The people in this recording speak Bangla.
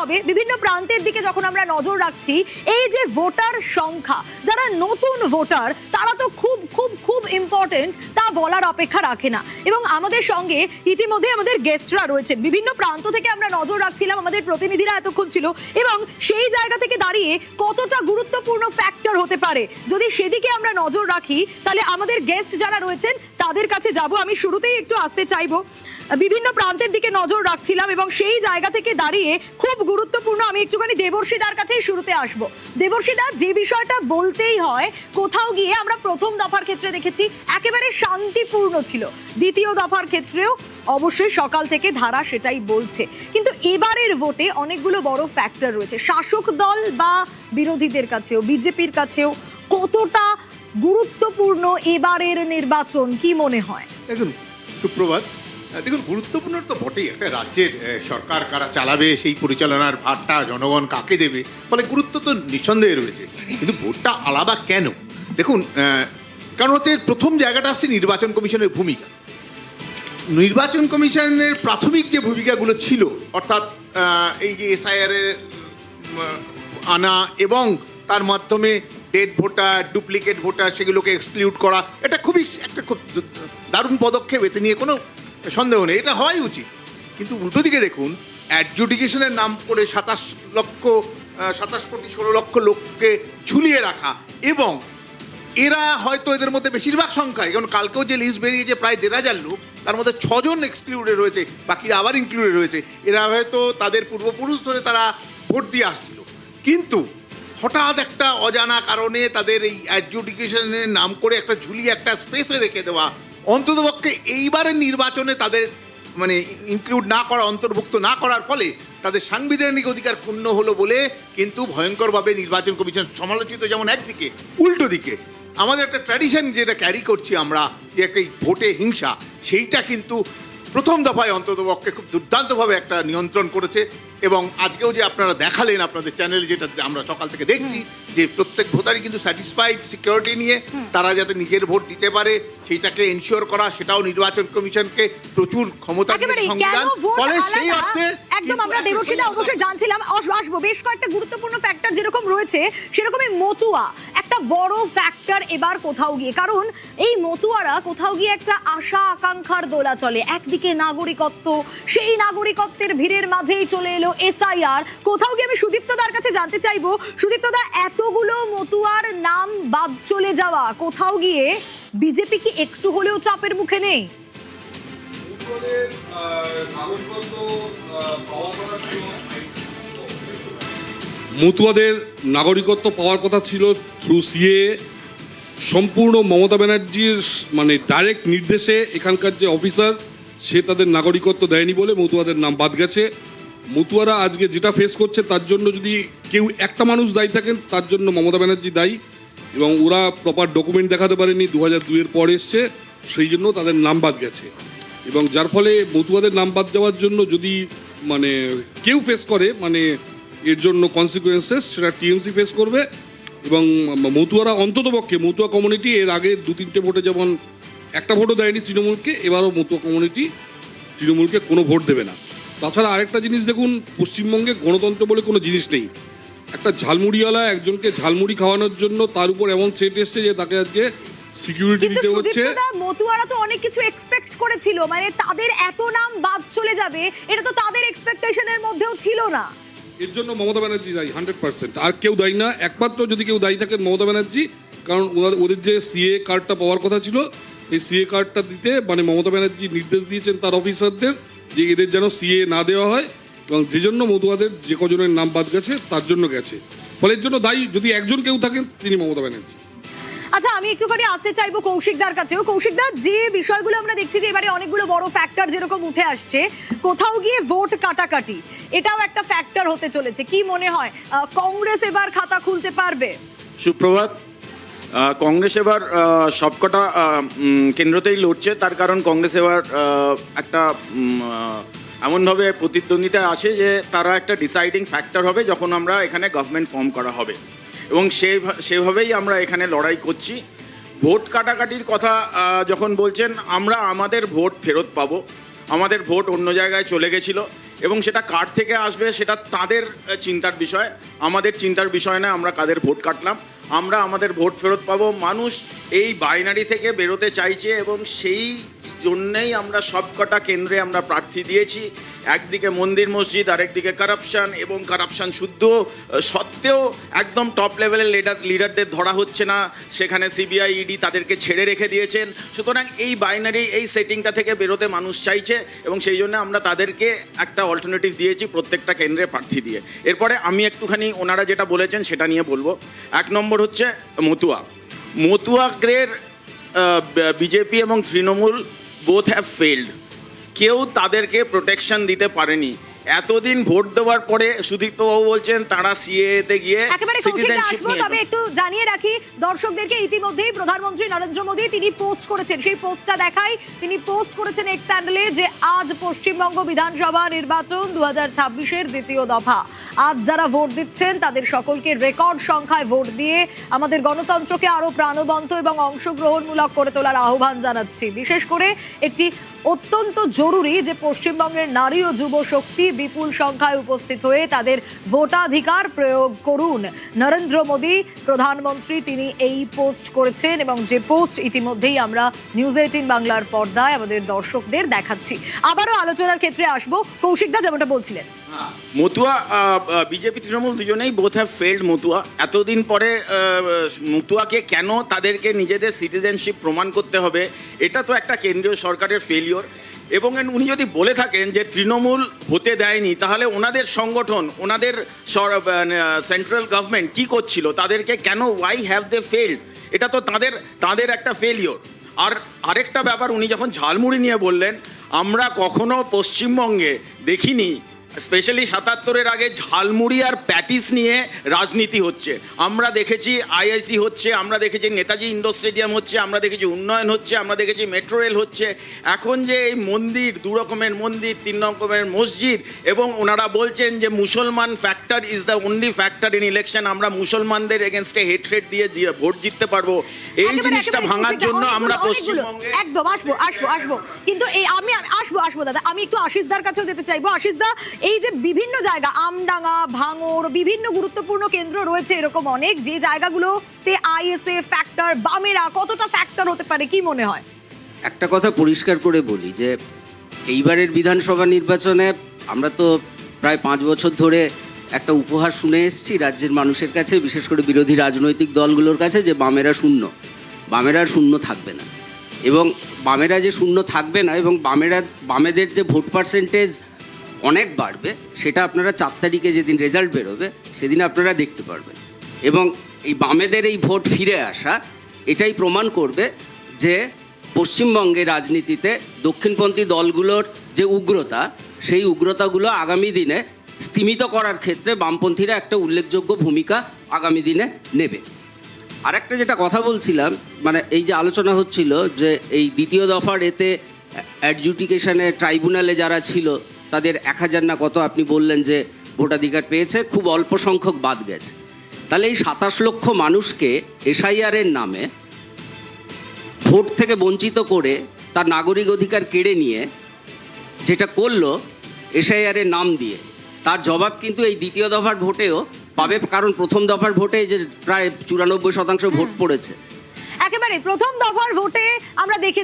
হবে বিভিন্ন প্রান্তের দিকে যখন আমরা নজর রাখছি, এই যে ভোটার সংখ্যা, যারা নতুন ভোটার তারা তো খুব খুব খুব ইম্পর্টেন্ট, তা বলার অপেক্ষা রাখে না। এবং আমাদের সঙ্গে ইতিমধ্যে আমাদের গেস্টরা রয়েছেন, বিভিন্ন প্রান্ত থেকে আমরা নজর রাখছিলাম, আমাদের প্রতিনিধিরা এতক্ষণ ছিল, এবং সেই জায়গা থেকে দাঁড়িয়ে কতটা গুরুত্বপূর্ণ ফ্যাক্টর হতে পারে যদি সেদিকে আমরা নজর রাখি, তাহলে আমাদের গেস্ট যারা রয়েছেন তাদের কাছে যাব। আমি শুরুতেই একটু আসতে চাইবো, বিভিন্ন প্রান্তের দিকে নজর রাখছিলাম এবং সেই জায়গা থেকে দাঁড়িয়ে খুব গুরুত্বপূর্ণ, আমি একটুখানি দেবর্ষীদার কাছেই শুরুতে আসবো। দেবর্ষীদা, যে বিষয়টা বলতেই হয়, কোথাও গিয়ে আমরা প্রথম দফার ক্ষেত্রে দেখেছি একেবারে শান্তিপূর্ণ ছিল, দ্বিতীয় দফার ক্ষেত্রেও অবশ্যই সকাল থেকে ধারা সেটাই বলছে, কিন্তু এবারের ভোটে অনেকগুলো বড় ফ্যাক্টর রয়েছে। শাসক দল বা বিরোধীদের কাছেও, বিজেপির কাছেও কতটা গুরুত্বপূর্ণ এবারের নির্বাচন, কি মনে হয়? দেখুন সুপ্রভাত, দেখুন গুরুত্বপূর্ণ তো বটেই, একটা রাজ্যের সরকার কারা চালাবে সেই পরিচালনার ভারটা জনগণ কাকে দেবে, ফলে গুরুত্ব তো নিঃসন্দেহে রয়েছে। কিন্তু ভোটটা আলাদা কেন? দেখুন, কারণ হচ্ছে প্রথম জায়গাটা আসছে নির্বাচন কমিশনের ভূমিকা। নির্বাচন কমিশনের প্রাথমিক যে ভূমিকাগুলো ছিল, অর্থাৎ এই যে এসআইআর এর আনা এবং তার মাধ্যমে ডেড ভোটার, ডুপ্লিকেট ভোটার, সেগুলোকে এক্সক্লুড করা, এটা খুবই একটা খুব দারুণ পদক্ষেপ, এতে নিয়ে কোনো সন্দেহ নেই, এটা হওয়াই উচিত। কিন্তু উল্টো দিকে দেখুন, অ্যাডজুডিকেশনের নাম করে 27 কোটি 16 লক্ষ লোককে ঝুলিয়ে রাখা, এবং এরা হয়তো এদের মধ্যে বেশিরভাগ সংখ্যায়, কারণ কালকেও যে লিস্ট বেরিয়েছে প্রায় 1,500 লোক, তার মধ্যে 6 জন এক্সক্লুডেড রয়েছে, বাকিরা আবার ইনক্লুডেড রয়েছে। এরা হয়তো তাদের পূর্বপুরুষ ধরে তারা ভোট দিয়ে আসছিল, কিন্তু হঠাৎ একটা অজানা কারণে তাদের এই অ্যাডজুডিকেশনের নাম করে একটা ঝুলিয়ে একটা স্পেসে রেখে দেওয়া, অন্ততপক্ষে এইবারের নির্বাচনে তাদের মানে ইনক্লুড না করা, অন্তর্ভুক্ত না করার ফলে তাদের সাংবিধানিক অধিকার ক্ষুণ্ণ হলো বলে কিন্তু ভয়ঙ্করভাবে নির্বাচন কমিশন সমালোচিত। যেমন একদিকে, উল্টো দিকে আমাদের একটা ট্র্যাডিশন যেটা ক্যারি করছি আমরা, যে একটা ভোটে হিংসা, সেইটা কিন্তু প্রথম দফায় অন্ততপক্ষে খুব দুর্দান্তভাবে একটা নিয়ন্ত্রণ করেছে। এবং আজকেও যে আপনারা দেখালেন আপনাদের চ্যানেলে, যেটা আমরা সকাল থেকে দেখছি, যে প্রত্যেক ভোটারই কিন্তু স্যাটিসফাইড সিকিউরিটি নিয়ে, তারা যাতে নিজের ভোট দিতে পারে সেইটাকে এনশিওর করা, সেটাও নির্বাচন কমিশনকে প্রচুর ক্ষমতা দিয়ে সংবিধান, ফলে সেই অর্থে একদম আমরা দেবর্ষীদা অবশ্যই জানছিলাম, আসবো বেশ কয়েকটা গুরুত্বপূর্ণ ফ্যাক্টর যেরকম রয়েছে, সেরকমই মতুয়া একটা বড় ফ্যাক্টর এবার কোথাও গিয়ে, কারণ এই মতুয়ারা কোথাও গিয়ে একটা আশা আকাঙ্ক্ষার দোলা চলে। একদিকে নাগরিকত্ব, সেই নাগরিকত্বের ভিড়ের মাঝেই চলে এলো এসআইআর। কোথাও গিয়ে আমি সুদীপ্তদার কাছে জানতে চাইবো, সুদীপ্তদা, এতগুলো মতুয়ার নাম বাদ চলে যাওয়া, কোথাও গিয়ে বিজেপি কি একটু হলেও চাপের মুখে নেই? মতুয়াদের নাগরিকত্ব পাওয়ার কথা ছিল থ্রু সিএ, সম্পূর্ণ মমতা ব্যানার্জির মানে ডাইরেক্ট নির্দেশে এখানকার যে অফিসার, সে তাদের নাগরিকত্ব দেয়নি বলে মতুয়াদের নাম বাদ গেছে। মতুয়ারা আজকে যেটা ফেস করছে, তার জন্য যদি কেউ একটা মানুষ দায়ী থাকেন, তার জন্য মমতা ব্যানার্জি দায়ী, এবং ওরা প্রপার ডকুমেন্ট দেখাতে পারেনি, 2002-এর পর এসছে, সেই জন্য তাদের নাম বাদ গেছে। এবং যার ফলে মতুয়াদের নাম বাদ যাওয়ার জন্য যদি মানে কেউ ফেস করে, মানে এর জন্য কনসিকুয়েন্সেস সেটা টিএমসি ফেস করবে। এবং মতুয়ারা অন্ততপক্ষে, মতুয়া কমিউনিটি এর আগে 2-3টে ভোটে যেমন একটা ভোটও দেয়নি তৃণমূলকে, এবারও মতুয়া কমিউনিটি তৃণমূলকে কোনো ভোট দেবে না। তাছাড়া আরেকটা জিনিস দেখুন, পশ্চিমবঙ্গে গণতন্ত্র বলে কোনো জিনিস নেই। একটা ঝালমুড়িওয়ালা একজনকে ঝালমুড়ি খাওয়ানোর জন্য তার উপর এমন থ্রেট এসছে যে তাকে আজকে সিকিউরিটি দিতে হচ্ছে। মতুয়ারা তো অনেক কিছু এক্সপেক্ট করেছিল, মানে তাদের এত নাম বাদ চলে যাবে, এটা তো তাদের এক্সপেকটেশনের মধ্যেও ছিল না। এর জন্য মমতা ব্যানার্জি দায়ী 100%, আর কেউ দায়ী না। একমাত্র যদি কেউ দায়ী থাকেন মমতা ব্যানার্জি, কারণ ওদের যে সিএ কার্ডটা পাওয়ার কথা ছিল, এই সিএ কার্ডটা দিতে মানে মমতা ব্যানার্জি নির্দেশ দিয়েছেন তার অফিসারদের যে এদের যেন সিএ না দেওয়া হয়, এবং যে জন্য মতুয়াদের যে কজনের নাম বাদ গেছে তার জন্য গেছে। ফলে এর জন্য দায়ী যদি একজন কেউ থাকেন, তিনি মমতা ব্যানার্জি। আচ্ছা, আমি একটুখানি আসতে চাইবো কৌশিকদার কাছেও। কৌশিকদা, যে বিষয়গুলো আমরা দেখছি যে এবারে অনেকগুলো বড় ফ্যাক্টর যেরকম উঠে আসছে, কোথাও গিয়ে ভোট কাটাকাটি, এটাও একটা ফ্যাক্টর হতে চলেছে। কি মনে হয় কংগ্রেস এবার খাতা খুলতে পারবে? সুপ্রভাত। কংগ্রেস এবার সবকটা কেন্দ্রতেই লড়ছে, তার কারণ কংগ্রেস এবার একটা এমনভাবে প্রতিদ্বন্দ্বিতায় আসে যে তারা একটা ডিসাইডিং ফ্যাক্টর হবে যখন আমরা এখানে গভর্নমেন্ট ফর্ম করা হবে, এবং সেভাবেই আমরা এখানে লড়াই করছি। ভোট কাটাকাটির কথা যখন বলছেন, আমরা আমাদের ভোট ফেরত পাবো। আমাদের ভোট অন্য জায়গায় চলে গেছিলো, এবং সেটা কার থেকে আসবে সেটা তাদের চিন্তার বিষয়, আমাদের চিন্তার বিষয় না আমরা কাদের ভোট কাটলাম। আমরা আমাদের ভোট ফেরত পাবো। মানুষ এই বাইনারি থেকে বেরোতে চাইছে এবং সেই জন্যেই আমরা সবকটা কেন্দ্রে আমরা প্রার্থী দিয়েছি। একদিকে মন্দির মসজিদ, আরেকদিকে কারাপশন, এবং কারাপশন শুদ্ধ সত্ত্বেও একদম টপ লেভেলের লিডারদের ধরা হচ্ছে না, সেখানে সিবিআই ইডি তাদেরকে ছেড়ে রেখে দিয়েছেন। সুতরাং এই বাইনারি এই সেটিংটা থেকে বেরোতে মানুষ চাইছে এবং সেই জন্য আমরা তাদেরকে একটা অল্টারনেটিভ দিয়েছি প্রত্যেকটা কেন্দ্রে প্রার্থী দিয়ে। এরপরে আমি একটুখানি ওনারা যেটা বলেছেন সেটা নিয়ে বলবো। 1 নম্বর হচ্ছে মতুয়াদের বিজেপি এবং তৃণমূল বোথ হ্যাভ ফেল্ড। কেউ তাদেরকে প্রোটেকশন দিতে পারেনি। এতদিন ভোট দেওয়ার পরে সুদীপ্তবাবু বলছেন তারা সিএতে গিয়ে একেবারে কৌশিকে আসবো, তবে একটু জানিয়ে রাখি দর্শকদেরকে, ইতিমধ্যেই প্রধানমন্ত্রী নরেন্দ্র মোদী তিনি পোস্ট করেছেন, সেই পোস্টটা দেখাই। তিনি পোস্ট করেছেন এক্স হ্যান্ডেলে যে আজ পশ্চিমবঙ্গ বিধানসভা নির্বাচন 2026-এর দ্বিতীয় দফা। আজ যারা ভোট দিচ্ছেন তাদের সকলকে রেকর্ড সংখ্যায় ভোট দিয়ে আমাদের গণতন্ত্রকে আরো প্রাণবন্ত এবং অংশগ্রহণমূলক করে তোলার আহ্বান জানাচ্ছি। বিশেষ করে একটি অত্যন্ত জরুরি যে পশ্চিমবঙ্গের নারী ও যুব শক্তি বিপুল সংখ্যায় উপস্থিত হয়ে তাদের ভোটাধিকার প্রয়োগ করুন। নরেন্দ্র মোদী প্রধানমন্ত্রী তিনি এই পোস্ট করেছেন এবং যে পোস্ট ইতিমধ্যেই আমরা নিউজ 18 বাংলার পর্দায় আমাদের দর্শকদের দেখাচ্ছি। আবারও আলোচনার ক্ষেত্রে আসবো, কৌশিকদা যেমনটা বলছিলেন। মতুয়া বিজেপি তৃণমূল দুজনেই বোথ হ্যাভ ফেল্ড। মতুয়া এতদিন পরে মতুয়াকে কেন তাদেরকে নিজেদের সিটিজেনশিপ প্রমাণ করতে হবে, এটা তো একটা কেন্দ্রীয় সরকারের ফেলিওর। এবং উনি যদি বলে থাকেন যে তৃণমূল হতে দেয়নি, তাহলে ওনাদের সংগঠন, ওনাদের সেন্ট্রাল গভর্নমেন্ট কি করছিল, তাদেরকে কেন, ওয়াই হ্যাভ দে ফেল্ড, এটা তো তাদের একটা ফেলিওর। আর আরেকটা ব্যাপার, উনি যখন ঝালমুড়ি নিয়ে বললেন, আমরা কখনো পশ্চিমবঙ্গে দেখিনি, স্পেশালি 77-এর আগে ঝালমুড়ি আর প্যাটিস নিয়ে রাজনীতি হচ্ছে। আমরা দেখেছি আইএসডি হচ্ছে, আমরা দেখেছি নেতাজি ইন্ডোর স্টেডিয়াম হচ্ছে, আমরা দেখেছি উন্নয়ন হচ্ছে, আমরা দেখেছি মেট্রো রেল হচ্ছে। এখন যে এই মন্দির, 2 রকমের মন্দির, 3 রকমের মসজিদ, এবং ওনারা বলছেন যে মুসলমান factor is the only factor in election, আমরা মুসলমানদের এগেনস্টে হেট্রেট দিয়ে ভোট জিততে পারবো। এই জিনিসটা ভাঙার জন্য আমরা পশ্চিমবঙ্গে একদম আসবো কিন্তু এই আমি আসবো দাদা, আমি একটু আশিসদার কাছেও যেতে চাইবো। আশিসদা, এই যে বিভিন্ন জায়গা, আমডাঙ্গা, ভাঙড়, বিভিন্ন গুরুত্বপূর্ণ কেন্দ্র রয়েছে এরকম অনেক, যে জায়গাগুলোতে আইএসএ ফ্যাক্টর, বামেরা কতটা ফ্যাক্টর হতে পারে, কি মনে হয়? একটা কথা পরিষ্কার করে বলি যে এইবারের বিধানসভা নির্বাচনে আমরা তো প্রায় 5 বছর ধরে একটা উপহার শুনে এসেছি রাজ্যের মানুষের কাছে, বিশেষ করে বিরোধী রাজনৈতিক দলগুলোর কাছে, যে বামেরা শূন্য থাকবে না। এবং বামেরা যে শূন্য থাকবে না এবং বামেদের যে ভোট পার্সেন্টেজ অনেক বাড়বে, সেটা আপনারা 4 তারিখে যেদিন রেজাল্ট বেরোবে সেদিন আপনারা দেখতে পারবেন। এবং এই বামেদের এই ভোট ফিরে আসা এটাই প্রমাণ করবে যে পশ্চিমবঙ্গের রাজনীতিতে দক্ষিণপন্থী দলগুলোর যে উগ্রতা, সেই উগ্রতাগুলো আগামী দিনে স্তিমিত করার ক্ষেত্রে বামপন্থীরা একটা উল্লেখযোগ্য ভূমিকা আগামী দিনে নেবে। আরেকটা যেটা কথা বলছিলাম, মানে এই যে আলোচনা হচ্ছিল যে এই দ্বিতীয় দফার এতে অ্যাডজুডিকেশনে ট্রাইব্যুনালে যারা ছিল তাদের 1000 না কত আপনি বললেন যে ভোটাধিকার পেয়েছে, খুব অল্প সংখ্যক বাদ গেছে। তাহলে এই 27 লক্ষ মানুষকে এসআইআরের নামে ভোট থেকে বঞ্চিত করে তার নাগরিক অধিকার কেড়ে নিয়ে যেটা করলো এসআইআরের নাম দিয়ে, তার জবাব কিন্তু এই দ্বিতীয় দফার ভোটেও পাবে। কারণ প্রথম দফার ভোটে যে প্রায় 94% ভোট পড়েছে, একেবারে প্রথম দফার ভোটে আমরা দেখেছি